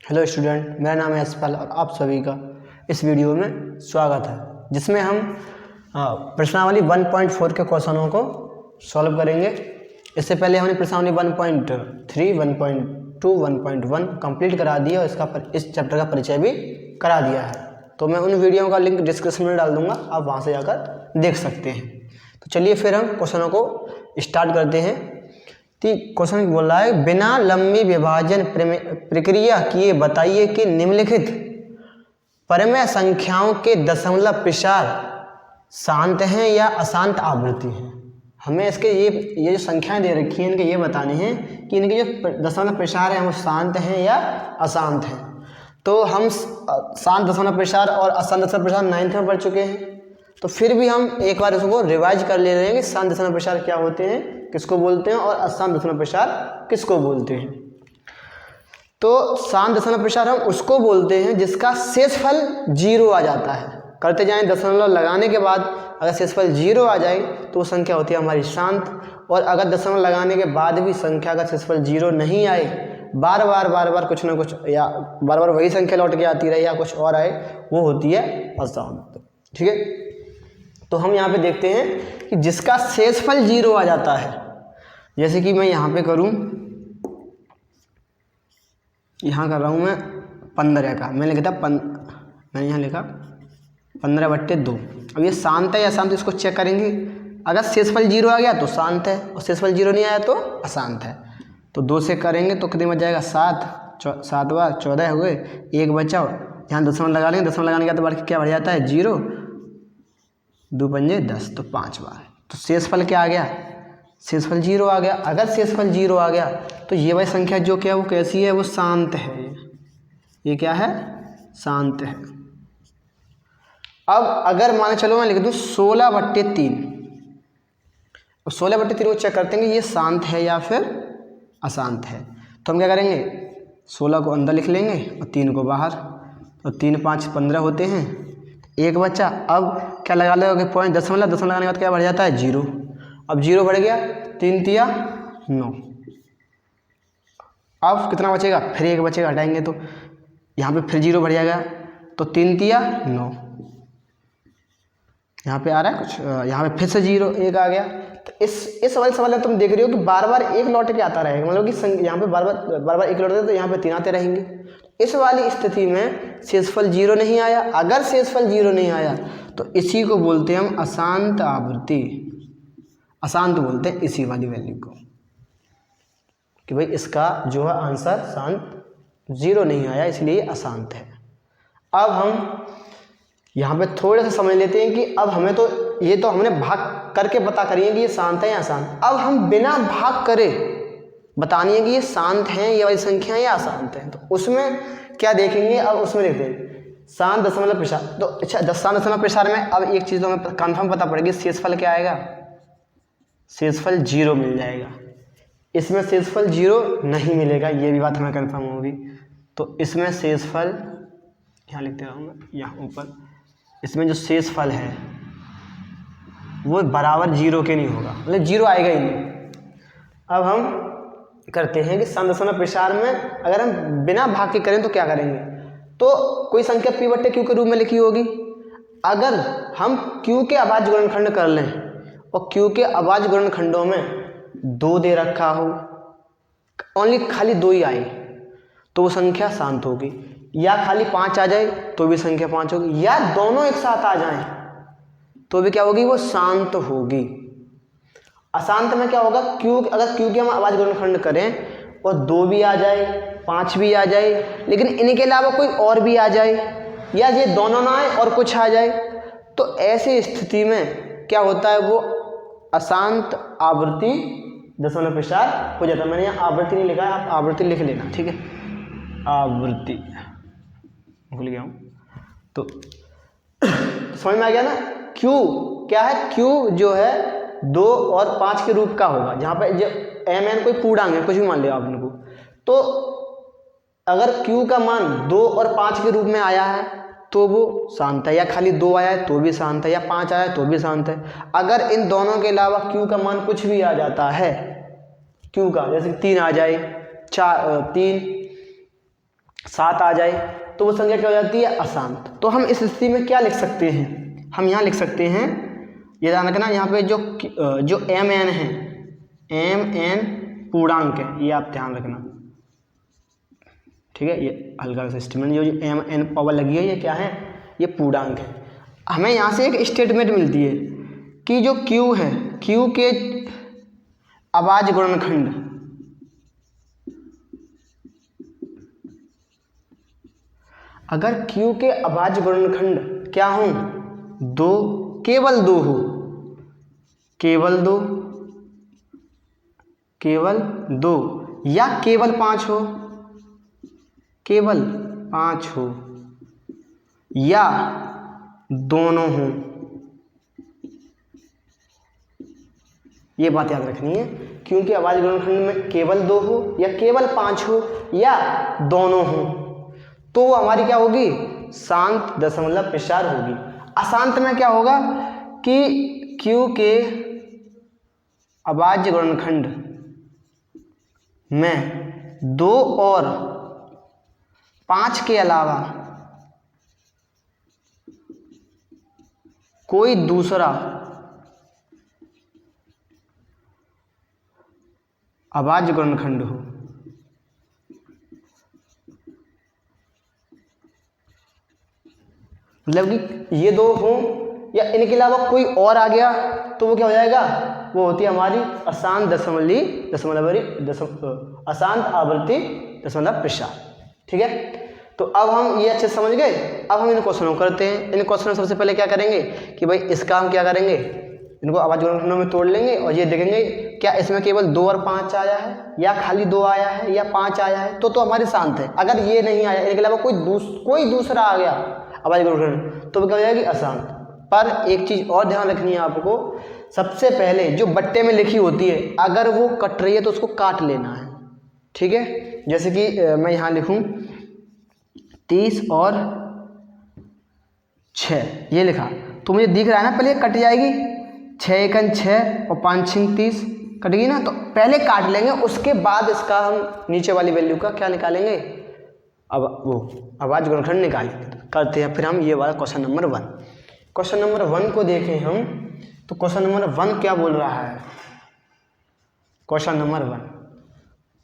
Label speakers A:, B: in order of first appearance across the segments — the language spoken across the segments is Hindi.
A: हेलो स्टूडेंट, मेरा नाम है असफल और आप सभी का इस वीडियो में स्वागत है, जिसमें हम प्रश्नावली 1.4 के क्वेश्चनों को सॉल्व करेंगे। इससे पहले हमने प्रश्नावली 1.3, 1.2, 1.1 कंप्लीट करा दिया और इस चैप्टर का परिचय भी करा दिया है। तो मैं उन वीडियो का लिंक डिस्क्रिप्शन में डाल दूंगा, आप वहाँ से जाकर देख सकते हैं। तो चलिए फिर हम क्वेश्चनों को स्टार्ट करते हैं। क्वेश्चन बोल रहा है, बिना लंबी विभाजन प्रक्रिया किए बताइए कि निम्नलिखित परमेय संख्याओं के दशमलव प्रसार शांत हैं या अशांत आवृत्ति हैं। हमें इसके ये जो संख्याएं दे रखी हैं, इनके ये बताने हैं कि इनके जो दशमलव प्रसार हैं वो शांत हैं या अशांत हैं। तो हम शांत दशमलव प्रसार और अशांत दशमलव प्रसार 9th में पढ़ चुके हैं, तो फिर भी हम एक बार उसको रिवाइज कर ले रहे हैं कि शांत दशमलव प्रसार क्या होते हैं, किसको बोलते हैं, और अशांत दशमलव प्रसार किसको बोलते हैं। तो शांत दशमलव प्रसार हम उसको बोलते हैं जिसका शेषफल 0 आ जाता है। करते जाएं, दशमलव लगाने के बाद अगर शेषफल 0 आ जाए तो वो संख्या होती है हमारी शांत, और अगर दशमलव लगाने के बाद भी संख्या का शेषफल 0 नहीं आए, बार बार कुछ ना कुछ या बार वही संख्या लौट के आती रहे या कुछ और आए, वो होती है अशांत। ठीक है, तो हम यहाँ पे देखते हैं कि जिसका शेषफल 0 आ जाता है, जैसे कि मैं यहाँ पे करूँ, यहाँ कर रहा हूँ मैं 15 का, मैंने यहाँ लिखा 15/2। अब ये शांत है या अशांत, इसको चेक करेंगे। अगर शेषफल 0 आ गया तो शांत है और शेषफल 0 नहीं आया तो अशांत है। तो 2 से करेंगे तो कितने बच जाएगा, 7 बार 14 हुए, 1 बचा। यहाँ दशमलव लगा लेंगे, दशमलव लगाने के बाद क्या बढ़ जाता है, 0, 2 पंजे 10, तो 5 बार। तो शेषफल क्या आ गया, शेषफल 0 आ गया। अगर शेषफल 0 आ गया तो ये वाली संख्या जो क्या वो कैसी है, वो शांत है। ये क्या है, शांत है। अब अगर मान चलो मैं लिख दूँ 16/3, अब 16/3 को चेक करते हैं कि ये शांत है या फिर अशांत है। तो हम क्या करेंगे, 16 को अंदर लिख लेंगे और 3 को बाहर, तो 3 5 15 होते हैं, 1 बचा। अब क्या लगा लो पॉइंट, दशमलव लगाने के बाद क्या बढ़ जाता है, 0। अब 0 बढ़ गया, 3 तिया 9। अब कितना बचेगा, फिर 1 बचेगा, हटाएंगे तो यहाँ पे फिर 0 बढ़ जाएगा, तो 3 तिया 9। यहाँ पे आ रहा है कुछ, यहाँ पे फिर से 0 1 आ गया। तो इस वाले सवाल में तुम देख रहे हो कि बार बार 1 लौट के आता रहेगा, मतलब कि यहाँ पे बार बार 1 लौटते तो यहाँ पे 3 आते रहेंगे। इस वाली स्थिति में शेषफल 0 नहीं आया। अगर शेषफल 0 नहीं आया तो इसी को बोलते हैं हम अशांत आवृत्ति, अशांत बोलते हैं इसी वाली वैल्यू को, कि भाई इसका जो है आंसर शांत 0 नहीं आया, इसलिए अशांत है। अब हम यहाँ पे थोड़ा सा समझ लेते हैं कि अब हमें तो ये तो हमने भाग करके पता करिए कि ये शांत है या अशांत। अब हम बिना भाग करे बतानी है कि ये शांत हैं ये वाली संख्या या अशांत है। तो उसमें क्या देखेंगे, अब उसमें देखते हैं शांत दशमलव प्रसार। तो अच्छा, शांत दशमलव प्रसार में अब एक चीज़ तो हमें कन्फर्म पता पड़ेगी, शेषफल क्या आएगा, शेषफल 0 मिल जाएगा। इसमें शेषफल 0 नहीं मिलेगा, ये भी बात हमें कन्फर्म होगी। तो इसमें शेषफल यहाँ लिखते रहूँगा, यहाँ ऊपर इसमें जो शेषफल है वो बराबर 0 के नहीं होगा, मतलब 0 आएगा ही नहीं। अब हम करते हैं कि शांत दशमलव प्रसार में अगर हम बिना भाग के करें तो क्या करेंगे, तो कोई संख्या P/Q के रूप में लिखी होगी। अगर हम Q के अभाज्य गुणनखंड कर लें और Q के अभाज्य गुणनखंडों में 2 दे रखा हो, ओनली खाली 2 ही आए तो वो संख्या शांत होगी, या खाली 5 आ जाए तो भी संख्या 5 होगी, या दोनों एक साथ आ जाएं तो भी क्या होगी, वो शांत होगी। अशांत में क्या होगा, अगर Q के हम अभाज्य गुणनखंड करें और 2 भी आ जाए, 5 भी आ जाए, लेकिन इनके अलावा कोई और भी आ जाए, या ये दोनों ना आए और कुछ आ जाए, तो ऐसी स्थिति में क्या होता है, वो अशांत आवृत्ति दशमलव प्रसार हो जाता है। मैंने यहाँ आवृत्ति नहीं लिखा है, आप आवृत्ति लिख लेना, ठीक है, आवृत्ति भूल गया हूँ। तो समझ में आ गया ना, Q क्या है, Q जो है 2 और 5 के रूप का होगा, जहाँ पे जो mn कोई पूर्णांक है, कुछ भी मान लिया आप उनको। तो अगर Q का मान 2 और 5 के रूप में आया है तो वो शांत है, या खाली 2 आया है तो भी शांत है, या 5 आया है तो भी शांत है। अगर इन दोनों के अलावा Q का मान कुछ भी आ जाता है, Q का जैसे 3 आ जाए, 3 7 आ जाए तो वो संख्या क्या हो जाती है, अशांत। तो हम इस स्थिति में क्या लिख सकते हैं, हम यहाँ लिख सकते हैं, ये ध्यान रखना यहाँ पे जो एम एन है, एम एन पूर्णांक है, ये आप ध्यान रखना, ठीक है। ये हल्का सा स्टेटमेंट, जो एम एन पावर लगी है ये क्या है, ये पूर्णांक है। हमें यहाँ से एक स्टेटमेंट मिलती है कि जो क्यू है, क्यू के अभाज्य गुणनखंड, अगर क्यू के अभाज्य गुणनखंड क्या हो, 2, केवल 2 हो, केवल 2, केवल 2 या केवल 5 हो, केवल 5 हो या दोनों हो, ये बात याद रखनी है। क्योंकि अभाज्य गुणनखंड में केवल 2 हो या केवल 5 हो या दोनों हो, तो वो हमारी क्या होगी, शांत दशमलव प्रसार होगी। अशांत में क्या होगा कि क्यू के अभाज्य गुणनखंड में 2 और 5 के अलावा कोई दूसरा अभाज्य गुणनखंड हो, मतलब कि ये 2 हो या इनके अलावा कोई और आ गया तो वो क्या हो जाएगा, वो होती है हमारी अशांत अशांत आवर्ती दशमलव प्रसार, ठीक है। तो अब हम ये अच्छे से समझ गए। अब हम इन क्वेश्चनों को करते हैं। इन क्वेश्चनों सबसे पहले क्या करेंगे कि भाई इसका हम क्या करेंगे, इनको अभाज्य गुणनखंडों में तोड़ लेंगे और ये देखेंगे क्या इसमें केवल 2 और 5 आया है या खाली 2 आया है या 5 आया है, तो हमारी शांत है। अगर ये नहीं आया, इनके अलावा कोई दूसरा आ गया अभाज्य गुणनखंड, तो क्या हो जाएगी, अशांत। पर एक चीज़ और ध्यान रखनी है आपको, सबसे पहले जो बट्टे में लिखी होती है अगर वो कट रही है तो उसको काट लेना है, ठीक है। जैसे कि मैं यहाँ लिखूँ 30 और 6, ये लिखा तो मुझे दिख रहा है ना, पहले कट जाएगी, 6 एकन 6 और 5 छिंग 30 कटेगी ना, तो पहले काट लेंगे, उसके बाद इसका हम नीचे वाली वैल्यू का क्या निकालेंगे, अब वो अभाज्य गुणनखंड निकालेंगे। करते हैं फिर हम ये वाला क्वेश्चन नंबर 1। क्वेश्चन नंबर 1 को देखें हम, तो क्वेश्चन नंबर 1 क्या बोल रहा है, क्वेश्चन नंबर 1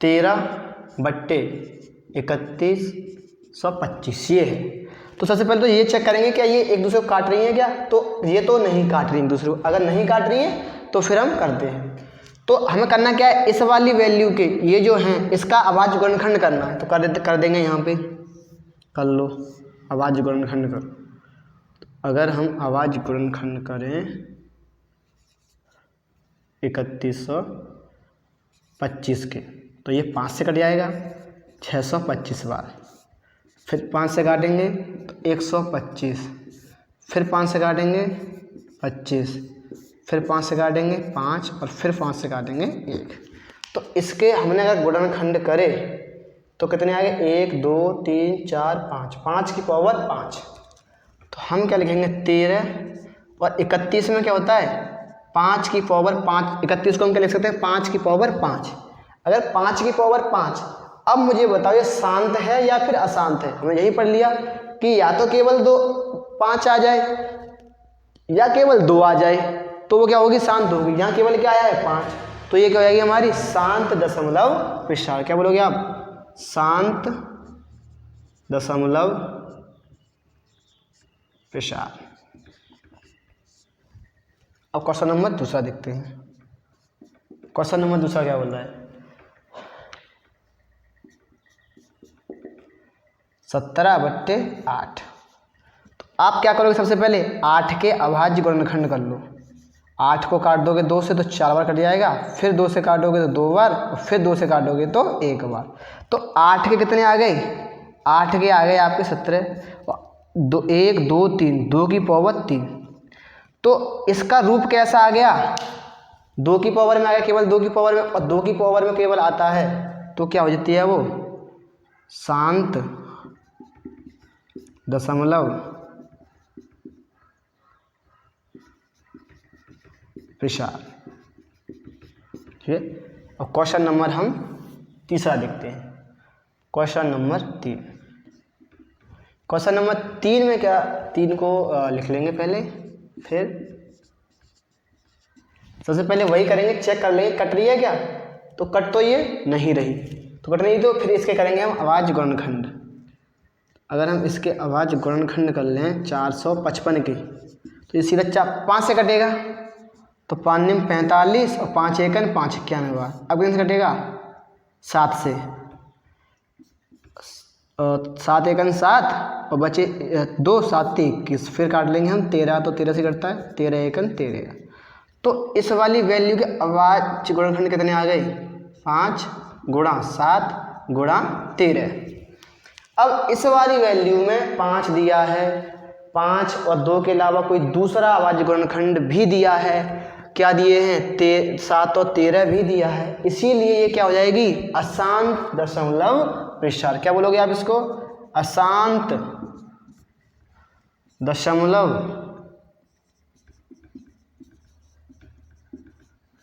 A: 13/3125 ये है। तो सबसे पहले तो ये चेक करेंगे क्या ये एक दूसरे को काट रही हैं क्या, तो ये तो नहीं काट रही दूसरे को, अगर नहीं काट रही हैं तो फिर हम करते हैं। तो हमें करना क्या है, इस वाली वैल्यू के ये जो हैं इसका अभाज्य गुणनखंड करना है, तो कर देंगे यहाँ पे, कर लो अभाज्य गुणनखंड करो। अगर हम अभाज्य गुणनखंड करें 3125 के, तो ये 5 से कट जाएगा 625 बार, फिर 5 से काटेंगे तो 125, फिर 5 से काटेंगे 25, फिर 5 से काटेंगे 5 और फिर 5 से काटेंगे 1। तो इसके हमने अगर गुणनखंड करे तो कितने आ गए, 1 2 3 4 5, 5 की पावर 5। तो हम क्या लिखेंगे 13 और 31 में क्या होता है 5 की पावर 5, 31 को हम क्या लिख सकते हैं 5 की पावर 5। अगर 5 की पावर 5, अब मुझे बताओ ये शांत है या फिर अशांत है। हमने यही पढ़ लिया कि या तो केवल 5 आ जाए या केवल 2 आ जाए, तो वो क्या होगी, शांत होगी। यहाँ केवल क्या आया है 5, तो ये क्या हो जाएगी हमारी शांत दशमलव प्रसार। क्या बोलोगे आप, शांत दशमलव प्रसार। अब क्वेश्चन नंबर दूसरा देखते हैं। क्वेश्चन नंबर दूसरा क्या बोल रहा है, 17/8। तो आप क्या करोगे, सबसे पहले 8 के अभाज्य गुणनखंड कर लो। 8 को काट दोगे 2 से तो 4 बार कट जाएगा, फिर 2 से काटोगे तो 2 बार, और फिर 2 से काटोगे तो 1 बार। तो 8 के कितने आ गए, 8 के आ गए आपके 17, 1 2 3, 2 की पावर 3। तो इसका रूप कैसा आ गया, 2 की पावर में आ गया, केवल 2 की पावर में, और 2 की पावर में केवल आता है तो क्या हो जाती है वो शांत दशमलव प्रसार, ठीक है। और क्वेश्चन नंबर हम तीसरा देखते हैं। क्वेश्चन नंबर 3, क्वेश्चन नंबर 3 में क्या, 3 को लिख लेंगे पहले, फिर सबसे पहले वही करेंगे, चेक कर लेंगे कट रही है क्या, तो कट तो ये नहीं रही, तो कट नहीं, तो फिर इसके करेंगे हम अभाज्य गुणनखंड। अगर हम इसके अभाज्य गुणनखंड कर लें 455 के, तो ये सीधा 5 से कटेगा, तो 5 निम 45 और 5 एकन 5 91 बार। अब कितने से कटेगा, 7 से, 7 एकन 7 और बचे 2, 7 21, फिर काट लेंगे हम 13, तो 13 से कटता है, 13 एकन 13। तो इस वाली वैल्यू के अभाज्य गुणनखंड कितने आ गए, 5 गुणा 7 गुणा 13। अब इस वाली वैल्यू में 5 दिया है, 5 और 2 के अलावा कोई दूसरा अभाज्य गुणनखंड भी दिया है, क्या दिए हैं, 7 और 13 भी दिया है, इसीलिए ये क्या हो जाएगी, अशांत दशमलव प्रसार। क्या बोलोगे आप इसको, अशांत दशमलव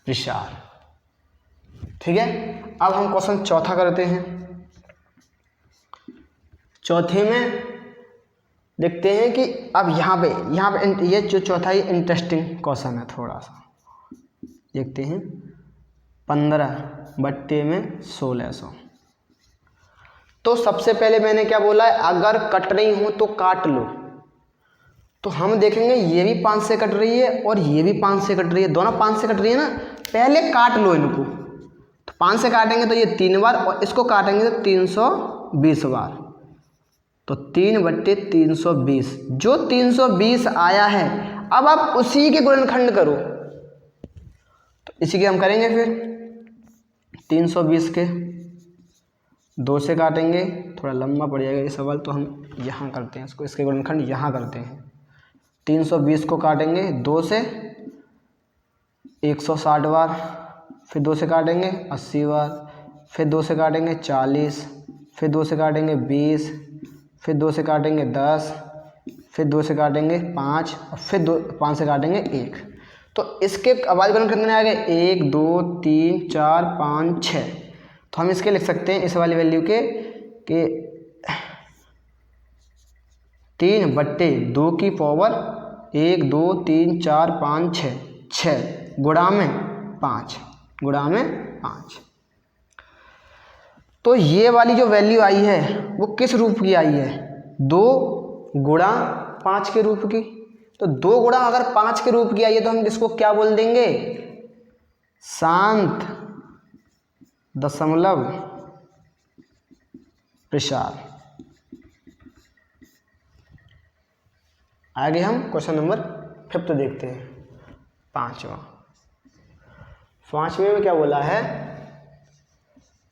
A: प्रसार। ठीक है, अब हम क्वेश्चन चौथा करते हैं। चौथे में देखते हैं कि अब यहाँ पे ये जो चौथा ही इंटरेस्टिंग क्वेश्चन है, थोड़ा सा देखते हैं। 15/1600। तो सबसे पहले मैंने क्या बोला है, अगर कट रही हो तो काट लो, तो हम देखेंगे ये भी 5 से कट रही है और ये भी 5 से कट रही है, दोनों 5 से कट रही है ना, पहले काट लो इनको। तो 5 से काटेंगे तो ये 3 बार, और इसको काटेंगे तो 320 बार, तो 3/320, जो 320 आया है, अब आप उसी के गुणनखंड करो। तो इसी के हम करेंगे, फिर 320 के 2 से काटेंगे, थोड़ा लंबा पड़ जाएगा ये सवाल, तो हम यहाँ करते हैं इसको, इसके गुणनखंड यहाँ करते हैं। 320 को काटेंगे 2 से 160 बार, फिर 2 से काटेंगे 80 बार, फिर 2 से काटेंगे 40, फिर 2 से काटेंगे 20, फिर 2 से काटेंगे 10, फिर 2 से काटेंगे 5 और फिर 5 से काटेंगे 1। तो इसके अभाज्य गुणनखंड कितने आ गए, 1 2 3 4 5 6। तो हम इसके लिख सकते हैं, इस वाली वैल्यू के 3/2 की पावर 1 2 3 4 5 6, 6 गुणा में 5, गुणा में 5। तो ये वाली जो वैल्यू आई है वो किस रूप की आई है, 2 गुणा 5 के रूप की। तो 2 गुणा अगर 5 के रूप की आई है, तो हम इसको क्या बोल देंगे, शांत दशमलव प्रसार। आगे हम क्वेश्चन नंबर 5 देखते हैं, 5वां। 5वें में क्या बोला है,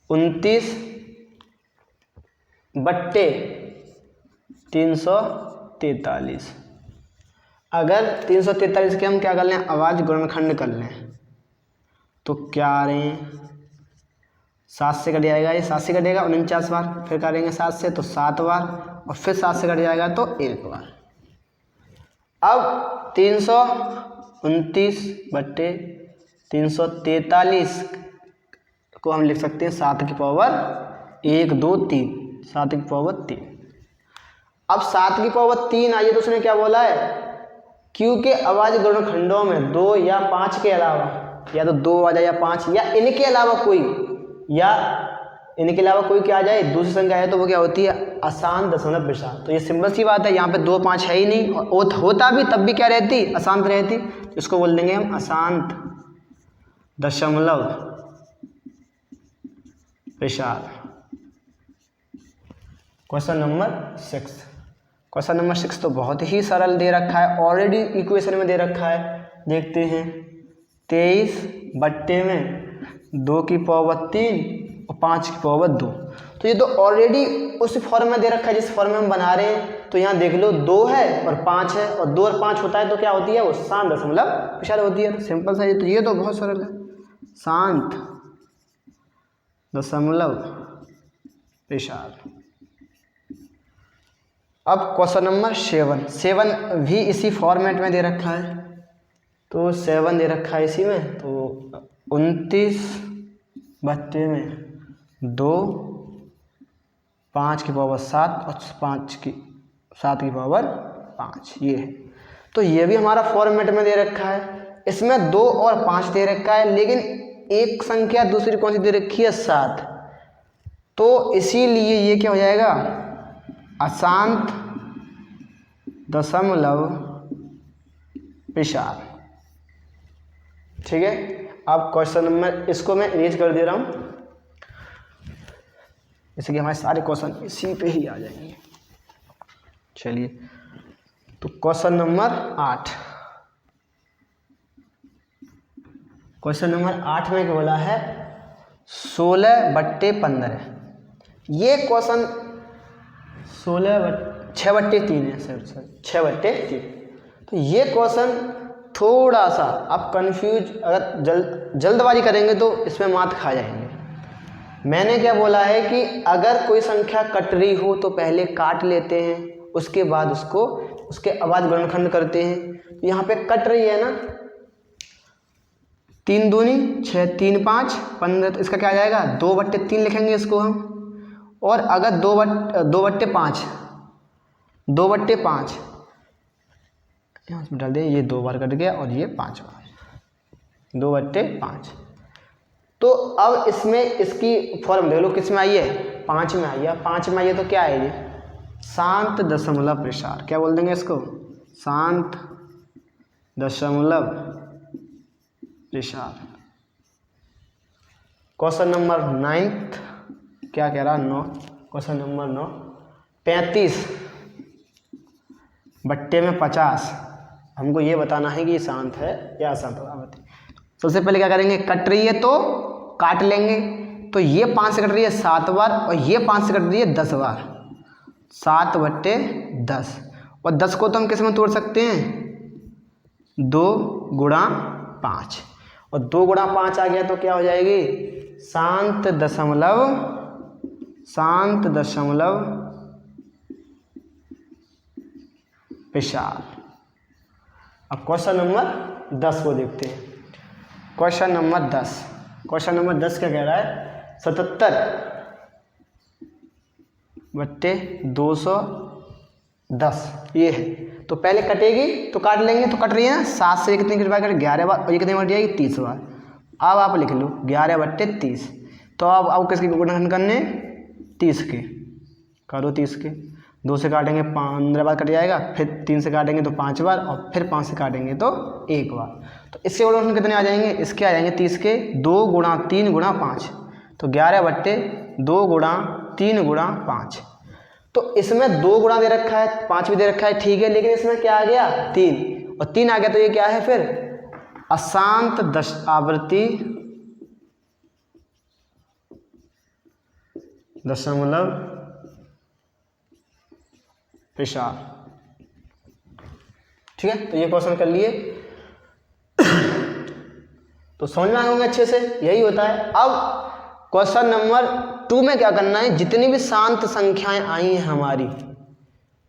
A: 29/343। अगर 343 के हम क्या कर लें, अभाज्य गुणनखंड कर लें, तो क्या आ रहे हैं, 7 से कट जाएगा, ये 7 से कटेगा 49 बार, फिर करेंगे 7 से तो 7 बार, और फिर 7 से कट जाएगा तो 1 बार। अब 329/343 को हम लिख सकते हैं 7 की पावर 1 2 3, 7 की पावर 3। अब 7 की पावर 3 आई है, तो उसने क्या बोला है, क्योंकि अभाज्य गुणनखंडों में 2 या 5 के अलावा, या तो 2 आ जाए या 5, या इनके अलावा कोई क्या आ जाए, दूसरी संख्या है, तो वो क्या होती है, अशांत दशमलव प्रसार। तो ये सिंपल सी बात है, यहाँ पे 2 5 है ही नहीं, और होता भी तब भी क्या रहती, अशांत रहती। इसको बोल देंगे हम अशांत दशमलव प्रसार। Question number 6। क्वेश्चन नंबर 6 तो बहुत ही सरल दे रखा है, ऑलरेडी इक्वेशन में दे रखा है। देखते हैं, 23/2 की पावर 3 और 5 की पावर 2। तो ये तो ऑलरेडी उस फॉर्म में दे रखा है जिस फॉर्म में हम बना रहे हैं। तो यहाँ देख लो 2 है और 5 है, और 2 और 5 होता है तो क्या होती है, वो शांत दशमलव प्रसार होती है। सिंपल सा ये तो बहुत सरल है, शांत दशमलव प्रसार। अब क्वेश्चन नंबर 7 भी इसी फॉर्मेट में दे रखा है। तो 7 दे रखा है इसी में, तो 29/2, 5 की पावर 7 और 5 की 7 की पावर 5 ये है। तो ये भी हमारा फॉर्मेट में दे रखा है, इसमें 2 और 5 दे रखा है, लेकिन एक संख्या दूसरी कौन सी दे रखी है 7, तो इसीलिए ये क्या हो जाएगा अशांत दशमलव प्रसार। ठीक है, अब क्वेश्चन नंबर, इसको मैं इरेज कर दे रहा हूँ, जैसे कि हमारे सारे क्वेश्चन इसी पे ही आ जाएंगे। चलिए, तो क्वेश्चन नंबर 8, क्वेश्चन नंबर 8 में क्या बोला है 16/15। ये क्वेश्चन 6/3 है सर, 6/3। तो ये क्वेश्चन थोड़ा सा आप कंफ्यूज, अगर जल्दबाजी करेंगे तो इसमें मात खा जाएंगे। मैंने क्या बोला है कि अगर कोई संख्या कट रही हो तो पहले काट लेते हैं, उसके बाद उसके अबाध गुणनखंड करते हैं। यहाँ पे कट रही है ना, 3 दूनी 6, 3 5 15, तो इसका क्या आ जाएगा 2/3 लिखेंगे इसको हम। और अगर 2/5 यहाँ से डाल दे, ये 2 बार कट गया और ये 5 बार, 2/5। तो अब इसमें इसकी फॉर्म देख लो, किस में आई है 5 में आई है। 5 में आई है तो क्या है ये शांत दशमलव प्रसार, क्या बोल देंगे इसको शांत दशमलव प्रसार। क्वेश्चन नंबर 9 क्या कह रहा 9, क्वेश्चन नंबर 9 35/50। हमको ये बताना है कि ये शांत है या अशांत है। सबसे पहले क्या करेंगे, कट रही है तो काट लेंगे। तो ये 5 से कट रही है 7 बार और ये 5 से कट रही है 10 बार, 7/10। और 10 को तो हम किस में तोड़ सकते हैं 2 गुणा 5, और 2 गुणा 5 आ गया तो क्या हो जाएगी शांत दशमलव प्रसार। अब क्वेश्चन नंबर 10 को देखते हैं। क्वेश्चन नंबर 10 क्या कह रहा है 77/210 ये है। तो पहले कटेगी तो काट लेंगे, तो कट रही है ना 7 से कितने की बार 11 बार, और ये कितनी बार जाएगी 30 बार। अब आप लिख लो 11/30। तो अब किसके गुणनखंड करने 30 के, करो 30 के। 2 से काटेंगे 15 बार कट जाएगा, फिर 3 से काटेंगे तो 5 बार, और फिर 5 से काटेंगे तो 1 बार। तो इसके गुणनखंड कितने आ जाएंगे, इसके आ जाएंगे 30 के 2 गुणा 3 गुणा 5, तो 11/2 गुणा 3 गुणा 5। तो इसमें 2 गुणा दे रखा है, 5 भी दे रखा है, ठीक है, लेकिन इसमें क्या आ गया 3, और 3 आ गया तो ये क्या है फिर अशांत आवृत्ति दशमलव प्रसार। ठीक है, तो ये क्वेश्चन कर लिए। तो समझ में आएंगे अच्छे से, यही होता है। अब क्वेश्चन नंबर 2 में क्या करना है, जितनी भी शांत संख्याएं आई हैं हमारी,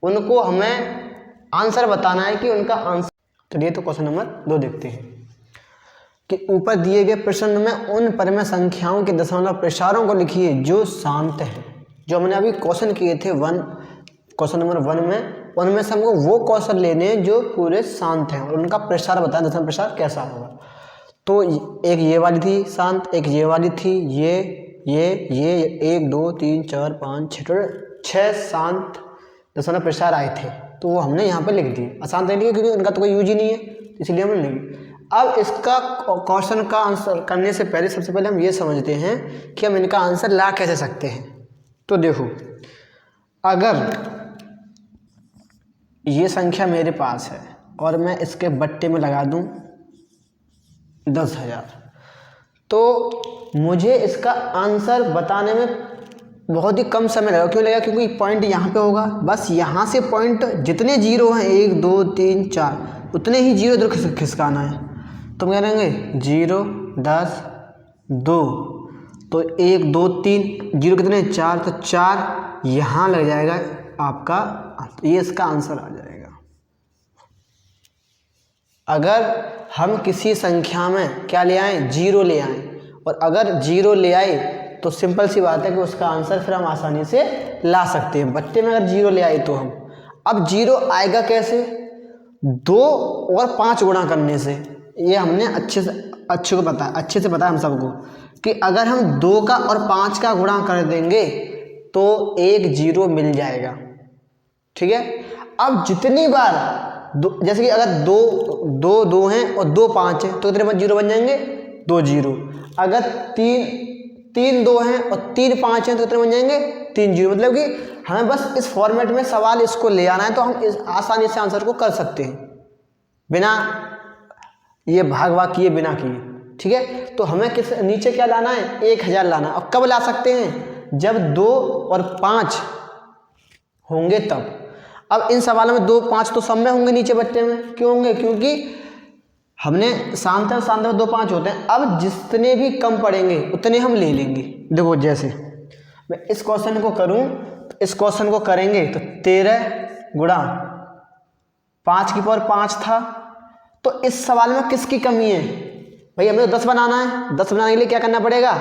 A: उनको हमें आंसर बताना है कि उनका आंसर। चलिए, तो क्वेश्चन नंबर 2 देखते हैं कि ऊपर दिए गए प्रश्न में उन परम संख्याओं के दशमलव प्रसारों को लिखिए जो शांत है। जो हमने अभी क्वेश्चन किए थे क्वेश्चन नंबर 1 में, उनमें से हमको वो क्वेश्चन लेने हैं जो पूरे शांत हैं और उनका प्रसार बताएं, दशमलव प्रसार कैसा होगा। तो एक ये वाली थी शांत, एक ये वाली थी, ये 1 2 3 4 5 6 शांत दशमलव प्रसार आए थे, तो वो हमने यहाँ पे लिख दिए। अशांत नहीं लिखे क्योंकि उनका तो कोई यूज ही नहीं है, इसलिए हमने लिखी। अब इसका क्वेश्चन का आंसर करने से पहले सबसे पहले हम ये समझते हैं कि हम इनका आंसर ला कैसे सकते हैं। तो देखो, अगर ये संख्या मेरे पास है और मैं इसके बट्टे में लगा दूं 10,000, तो मुझे इसका आंसर बताने में बहुत ही कम समय लगेगा। क्यों लगेगा, क्योंकि पॉइंट यहाँ पे होगा, बस यहाँ से पॉइंट जितने जीरो हैं 1 2 3 4 उतने ही जीरो इधर खिसकाना है। तो हम कह देंगे 0 10 2, तो 1 2 3 जीरो कितने 4, तो 4 यहाँ लग जाएगा आपका, ये इसका आंसर आ जाएगा। अगर हम किसी संख्या में क्या ले आएँ, 0 ले आएँ, और अगर 0 ले आए तो सिंपल सी बात है कि उसका आंसर फिर हम आसानी से ला सकते हैं। बट्टे में अगर 0 ले आए तो हम, अब जीरो आएगा कैसे? 2 और 5 गुणा करने से। ये हमने अच्छे से पता है हम सबको कि अगर हम 2 का और 5 का गुणा कर देंगे तो एक जीरो मिल जाएगा। ठीक है, अब जितनी बार जैसे कि अगर 2 हैं और 2 5 हैं तो कितने जीरो बन जाएंगे? 2 जीरो। अगर 3 2 हैं और 3 5 हैं तो कितने बन जाएंगे? 3 जीरो। मतलब कि हमें बस इस फॉर्मेट में सवाल इसको ले आना है तो हम आसानी से आंसर को कर सकते हैं बिना ये भाग किए, बिना किए। ठीक है, तो हमें नीचे क्या लाना है? 1000 लाना है। और कब ला सकते हैं? जब 2 और 5 होंगे तब। अब इन सवालों में 2 5 तो सब में होंगे नीचे बच्चे में। क्यों होंगे? क्योंकि हमने शांत 2 5 होते हैं। अब जितने भी कम पड़ेंगे उतने हम ले लेंगे। देखो जैसे मैं इस क्वेश्चन को करूं तो इस क्वेश्चन को करेंगे तो 13 गुणा 5 की पावर 5 था। तो इस सवाल में किसकी कमी है? भाई हमें तो 10 बनाना है। 10 बनाने के लिए क्या करना पड़ेगा?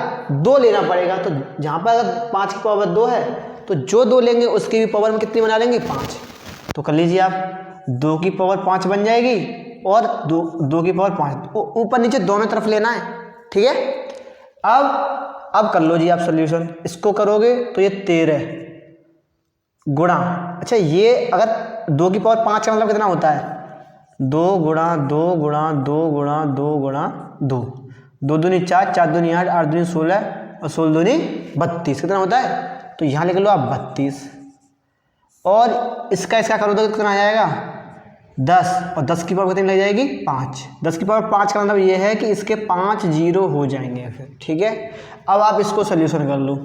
A: 2 लेना पड़ेगा। तो जहाँ पर अगर 5 की पावर 2 है तो जो 2 लेंगे उसकी भी पावर में कितनी बना लेंगे? 5। तो कर लीजिए आप, 2 की पावर 5 बन जाएगी और 2 की पावर 5 ऊपर नीचे दोनों तरफ लेना है। ठीक है, अब कर लो जी आप सोल्यूशन। इसको करोगे तो ये 13 गुणा, अच्छा ये अगर 2 की पावर 5 का मतलब कितना होता है? 2 गुणा 2 गुणा 2 गुणा 2 गुणा 2, 2 दूनी 4, 4 दूनी 8, 8 दूनी 16 और 16 दूनी 32। कितना होता है? तो यहाँ लिख लो आप 32। और इसका करो तो कितना आ जाएगा? 10। और 10 की पावर कितनी लग जाएगी? 5। 10 की पावर 5 का मतलब ये है कि इसके 5 जीरो हो जाएंगे फिर। ठीक है, अब आप इसको सोल्यूशन कर लो।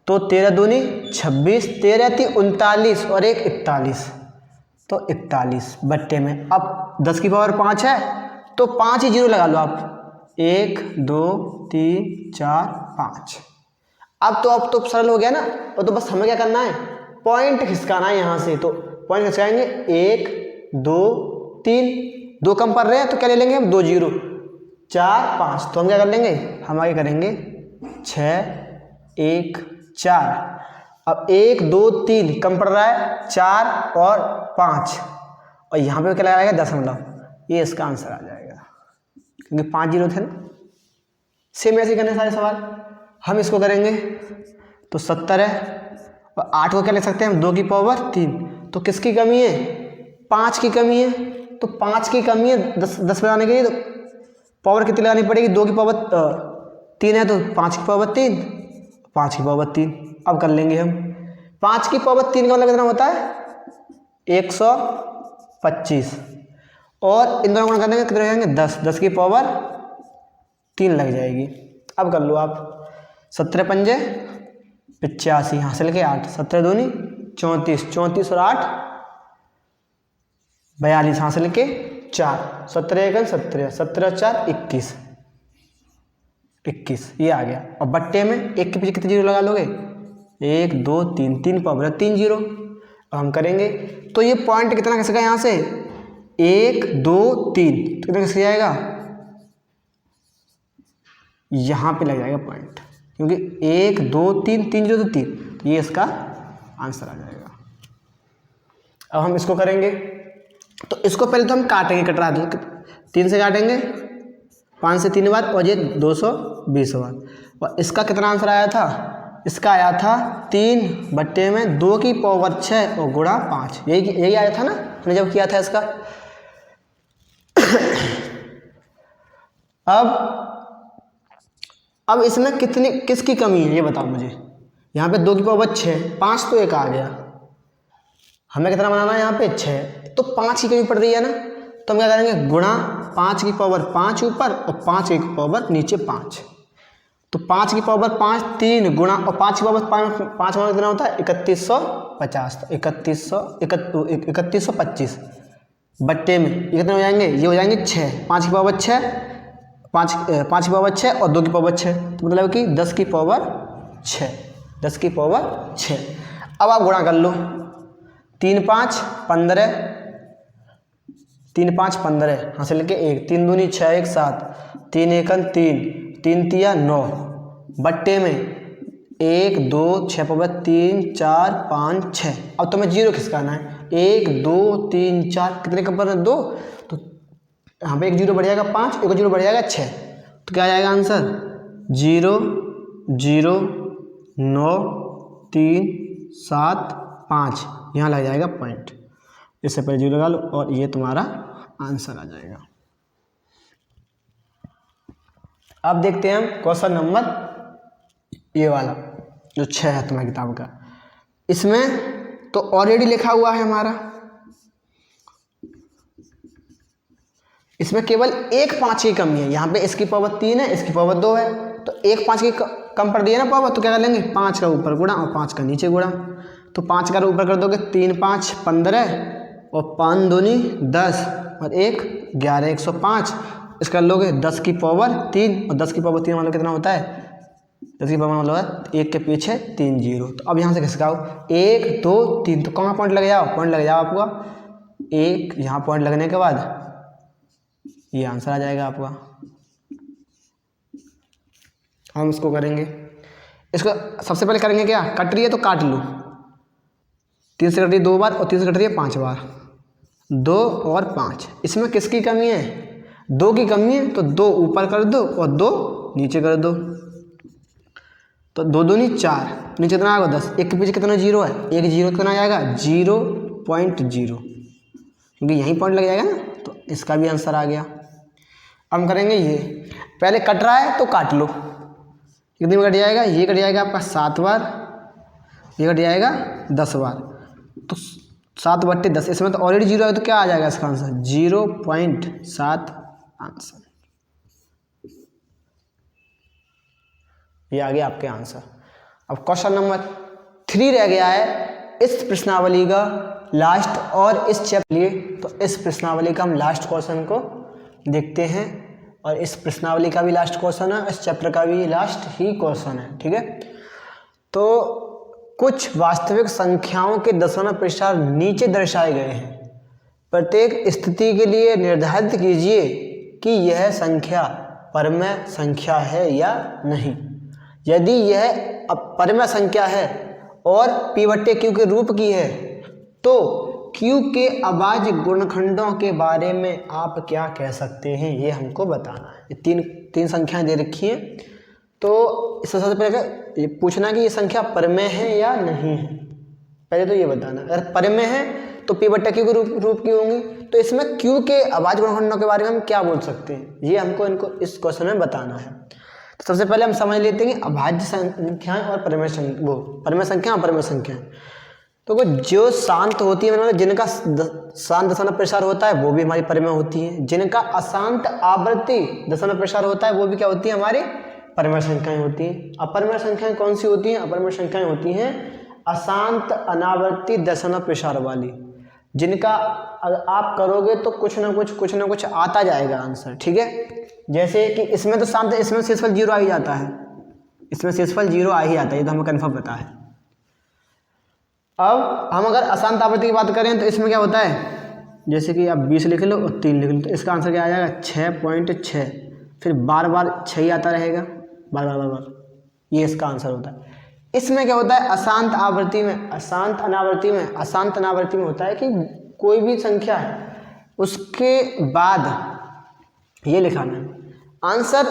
A: तो 13 दूनी 26, 13 थी 39 और 1 41, तो 41 बट्टे में। अब 10 की पावर 5 है तो 5 ही जीरो लगा लो आप। 1 2 3 4 5। अब तो सरल हो गया ना। और तो बस हमें क्या करना है? पॉइंट खिसकाना है यहाँ से। तो पॉइंट खिसकाएंगे 1 2 3, 2 कम पड़ रहे हैं तो क्या ले लेंगे हम? 2 जीरो। 4 5, तो हम क्या कर लेंगे? हम आगे करेंगे 6 1 4। अब 1 2 3 कम पड़ रहा है 4 और 5, और यहाँ पे क्या लगाएगा? दशमलव। ये इसका आंसर आ जाएगा क्योंकि 5 जीरो थे ना। सेम ऐसे करने सारे सवाल। हम इसको करेंगे तो 70 है और 8 को क्या ले सकते हैं हम? 2 की पावर 3। तो किसकी कमी है? 5 की कमी है। तो 5 की कमी है 10 बनाने के लिए, तो पावर कितनी लगानी पड़ेगी? 2 की पावर 3 है तो 5 की पावर 3, 5 की पावर 3। अब कर लेंगे हम। 5 की पावर 3 का मतलब कितना होता है? 125। और इन दोनों गुणा करने के कितने हो जाएंगे? 10। 10 की पावर 3 लग जाएगी। अब कर लो आप। 17 पंजे 85, हासिल के 8, 17 दूनी 34, 34 और 8 42, हासिल के 4, 17 1 17, 17 4 21, 21 ये आ गया। और बट्टे में 1 के पीछे कितने जीरो लगा लोगे? 1 2 3, 3 पावर 3 जीरो। अब हम करेंगे तो ये पॉइंट कितना खिसका यहाँ से? 1 2 3, तो कितना खिसक जाएगा? यहाँ पे लग जाएगा पॉइंट, क्योंकि 1 2 3, 3 जीरो तो 3, तो ये इसका आंसर आ जाएगा। अब हम इसको करेंगे तो इसको पहले तो हम काटेंगे, कटरा दो 3 से काटेंगे 5 से 3 बार, और ये 220 बार। और इसका कितना आंसर आया था? इसका आया था 3 बट्टे में 2 की पावर 6 और गुणा 5। यही आया था ना हमने जब किया था इसका। अब इसमें किसकी कमी है ये बताओ मुझे। यहाँ पे 2 की पावर 6, 5 तो एक आ गया, हमें कितना बनाना है यहाँ पे? 6, तो 5 की कमी पड़ रही है ना। तो हम क्या करेंगे? गुणा 5 की पावर 5 ऊपर और 5 की पावर नीचे 5। तो 5 की पावर 5 3 गुणा और 5 की पावर 5 गुणा कितना होता है? 3150, तो 3125 बट्टे में ये कितने हो जाएंगे? ये हो जाएंगे 6, 5 की पावर 6, 5 की पावर 6 और 2 की पावर 6, तो मतलब कि 10 की पावर 6, 10 की पावर 6। अब आप गुणा कर लो। 3 5 15, 3 5 15 हासिल के 1, 3 दूनी 6 1 7, 3 1 3, 3 तिया 9 बट्टे में 1 2 6 पावर 3 4 5 6। अब तुम्हें जीरो खिसकाना है। 1 2 3 4 कितने कंपर हैं 2, तो यहाँ पे एक जीरो बढ़ जाएगा 5, एक जीरो बढ़ जाएगा 6, तो क्या आ जाएगा आंसर 0 0 9 3 7 5, यहाँ लग जाएगा पॉइंट, इससे पहले जीरो लगा लो और ये तुम्हारा आंसर आ जाएगा। अब देखते हैं हम क्वेश्चन नंबर ये वाला जो 6 है तुम्हारी किताब का। इसमें तो ऑलरेडी लिखा हुआ है हमारा, इसमें केवल 1 5 की कमी है। यहाँ पे इसकी पावर 3 है, इसकी पावर 2 है, तो 1 5 की कम पड़ दिया ना पावर, तो क्या कर लेंगे 5 का ऊपर गुणा और 5 का नीचे गुणा। तो 5 का ऊपर कर दोगे 3 5 15 और 5 दूनी 10 और 1 11 105, इसका लोगे 10 की पावर 3 और 10 की पावर 3 मतलब कितना होता है 10 की पावर मतलब है 1 के पीछे 3 जीरो। तो अब यहाँ से खिसकाओ 1 2 3, तो कहाँ पॉइंट लग जाओ, पॉइंट लग जाओ आपका 1, यहाँ पॉइंट लगने के बाद ये आंसर आ जाएगा आपका। हम इसको करेंगे, इसको सबसे पहले करेंगे क्या, कट रही है तो काट लो, 3 से कट रही है 2 बार और 3 से कट रही है 5 बार, 2 और 5। इसमें किसकी कमी है 2 की कमी है, तो 2 ऊपर कर दो और 2 नीचे कर दो, तो 2 दूनी 4, नीचे कितना आएगा 10, एक के पीछे कितना जीरो है, एक जीरो कितना आएगा 0.0, क्योंकि यहीं पॉइंट लग जाएगा ना, तो इसका भी आंसर आ गया। हम करेंगे ये, पहले कट रहा है तो काट लो, कितनी में कट जाएगा, ये कट जाएगा आपका 7 बार, ये कट जाएगा 10 बार, तो 7/10, इसमें तो ऑलरेडी जीरो है, तो क्या आ जाएगा इसका आंसर 0.7 आंसर। ये आ गया आपके आंसर। अब क्वेश्चन नंबर 3 रह गया है इस प्रश्नावली का लास्ट और इस चैप्टर लिए, तो इस प्रश्नावली का हम लास्ट क्वेश्चन को देखते हैं, और इस प्रश्नावली का भी लास्ट क्वेश्चन है, इस चैप्टर का भी लास्ट ही क्वेश्चन है, ठीक है। तो कुछ वास्तविक संख्याओं के दशमलव प्रसार नीचे दर्शाए गए हैं, प्रत्येक स्थिति के लिए निर्धारित कीजिए कि यह संख्या परमेय संख्या है या नहीं। यदि यह परमेय संख्या है और p/q के रूप की है, तो q के अभाज्य गुणनखंडों के बारे में आप क्या कह सकते हैं, ये हमको बताना है। ये तीन संख्याएं दे रखी हैं, तो इससे सबसे पहले ये पूछना कि ये संख्या परमेय है या नहीं है, पहले तो ये बताना। अगर परमेय है तो p/q के रूप की होंगी, तो इसमें q के अभाज्य गुणनखंडों के बारे में हम क्या बोल सकते हैं, ये हमको इनको इस क्वेश्चन में बताना है। तो सबसे पहले हम समझ लेते हैं कि अभाज्य संख्याएं और परमेय संख्या और परमेय संख्याएं। तो वो जो शांत होती है, मतलब जिनका शांत दशमलव प्रसार होता है वो भी हमारी परमेय होती है, जिनका अशांत आवर्ती दशमलव प्रसार होता है वो भी क्या होती है, हमारी परमेय संख्याएं होती हैं। अपरमेय संख्याएं कौन सी होती हैं, अपरमेय संख्याएं होती हैं अशांत अनावर्ती दशमलव प्रसार वाली, जिनका आप करोगे तो कुछ ना कुछ आता जाएगा आंसर, ठीक है। जैसे कि इसमें तो शांत, इसमें शेषफल 0 आ ही जाता है, इसमें शेषफल 0 आ ही आता है, ये तो हमें कन्फर्म पता है। अब हम अगर अशांत आवृत्ति की बात करें तो इसमें क्या होता है, जैसे कि आप 20 लिख लो और 3 लिख लो, तो इसका आंसर क्या आ जाएगा 6.6, फिर बार बार 6 ही आता रहेगा, बार, ये इसका आंसर होता है। इसमें क्या होता है अशांत आवृत्ति में, अशांत अनावर्ती में होता है कि कोई भी संख्या है उसके बाद ये लिखाना है, आंसर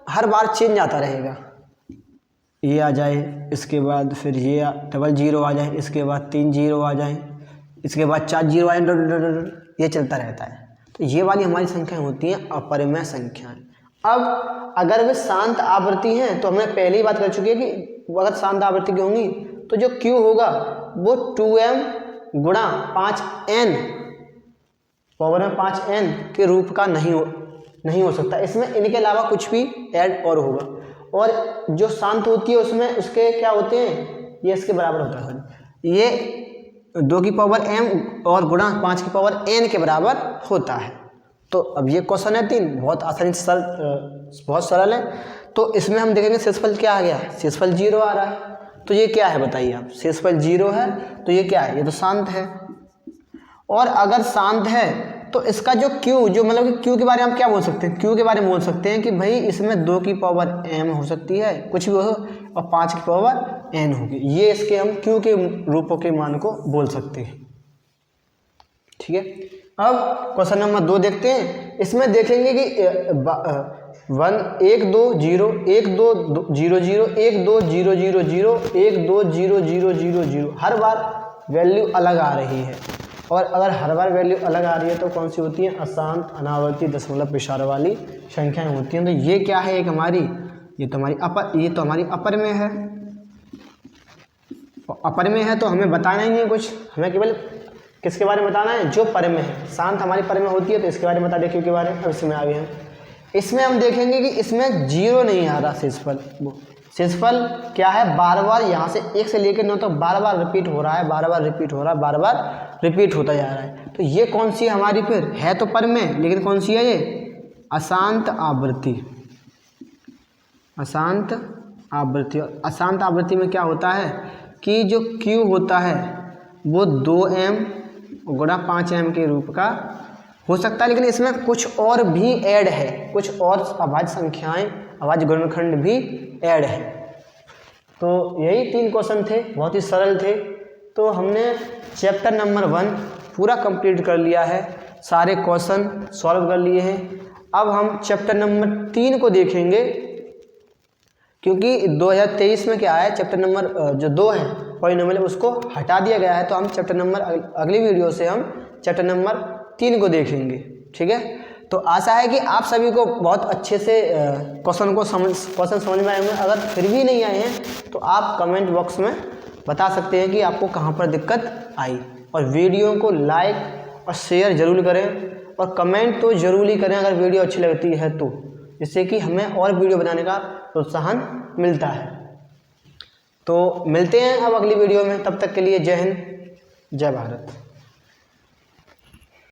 A: हर बार चेंज आता रहेगा, ये आ जाए, इसके बाद फिर ये डबल 0 आ जाए, इसके बाद 3 0 आ जाए, इसके बाद 4 0 आ जाए, ये चलता रहता है। तो ये वाली हमारी संख्याएं होती हैं अपरिमेय संख्याएं। अब अगर वे शांत आवृत्ति हैं तो हमने पहले ही बात कर चुकी है कि अगर शांत आवृत्ति की होंगी तो जो q होगा वो 2m गुणा 5n पावर में 5n के रूप का नहीं हो सकता, इसमें इनके अलावा कुछ भी ऐड और होगा। और जो शांत होती है उसमें उसके क्या होते हैं, ये इसके बराबर होता है, ये 2 की पावर m और गुणा 5 की पावर n के बराबर होता है। तो अब ये क्वेश्चन है 3, बहुत आसानी से बहुत सरल है। तो इसमें हम देखेंगे शेषफल क्या आ गया, शेषफल 0 आ रहा है, तो ये क्या है बताइए आप, शेषफल 0 है तो ये क्या है, ये तो शांत है। और अगर शांत है तो इसका जो q, जो मतलब कि q के बारे में हम क्या बोल सकते हैं, q के बारे में बोल सकते हैं कि भाई इसमें 2 की पावर m हो सकती है, कुछ भी हो, और 5 की पावर n होगी, ये इसके हम q के रूपों के मान को बोल सकते हैं, ठीक है। अब क्वेश्चन नंबर 2 देखते हैं। इसमें देखेंगे कि 1 2 0 1 2 0 0 1 2 0 0 0 1 2 0 0 0 0 हर बार वैल्यू अलग आ रही है। और अगर हर बार वैल्यू अलग आ रही है तो कौन सी होती है? अशांत अनावर्ती दशमलव प्रसार वाली संख्याएं होती हैं। तो ये क्या है? एक हमारी ये तो हमारी अपर में है। अपर में है तो हमें बताना ही नहीं कुछ, हमें केवल किसके बारे में बताना है? जो पर में है। शांत हमारी पर में होती है तो इसके बारे में बता दें, क्यों के बारे में। अब इसमें आ गए हैं। इसमें हम देखेंगे कि इसमें 0 नहीं आ रहा शेषफल। शेषफल क्या है? बार बार यहाँ से 1 से लेकर 9 तक बार बार रिपीट हो रहा है, बार बार रिपीट हो रहा है, बार बार रिपीट होता जा रहा है। तो ये कौन सी है हमारी? फिर है तो पर में, लेकिन कौन सी है ये? अशांत आवृत्ति। अशांत आवृत्ति। और अशांत आवृत्ति में क्या होता है कि जो Q होता है वो 2m गुणा 5m के रूप का हो सकता है, लेकिन इसमें कुछ और भी ऐड है, कुछ और अभाज्य संख्याएं, अभाज्य गुणनखंड भी ऐड है। तो यही 3 क्वेश्चन थे, बहुत ही सरल थे। तो हमने चैप्टर नंबर 1 पूरा कंप्लीट कर लिया है, सारे क्वेश्चन सॉल्व कर लिए हैं। अब हम चैप्टर नंबर 3 को देखेंगे, क्योंकि 2023 में क्या है, चैप्टर नंबर जो 2 है पॉलिनोमियल उसको हटा दिया गया है। तो हम चैप्टर नंबर अगली वीडियो से हम चैप्टर नंबर 3 को देखेंगे। ठीक है। तो आशा है कि आप सभी को बहुत अच्छे से क्वेश्चन समझ में आए होंगे। अगर फिर भी नहीं आए हैं तो आप कमेंट बॉक्स में बता सकते हैं कि आपको कहाँ पर दिक्कत आई। और वीडियो को लाइक और शेयर ज़रूर करें, और कमेंट तो ज़रूर ही करें अगर वीडियो अच्छी लगती है तो, जिससे कि हमें और वीडियो बनाने का प्रोत्साहन मिलता है। तो मिलते हैं अब अगली वीडियो में, तब तक के लिए जय हिंद, जय भारत।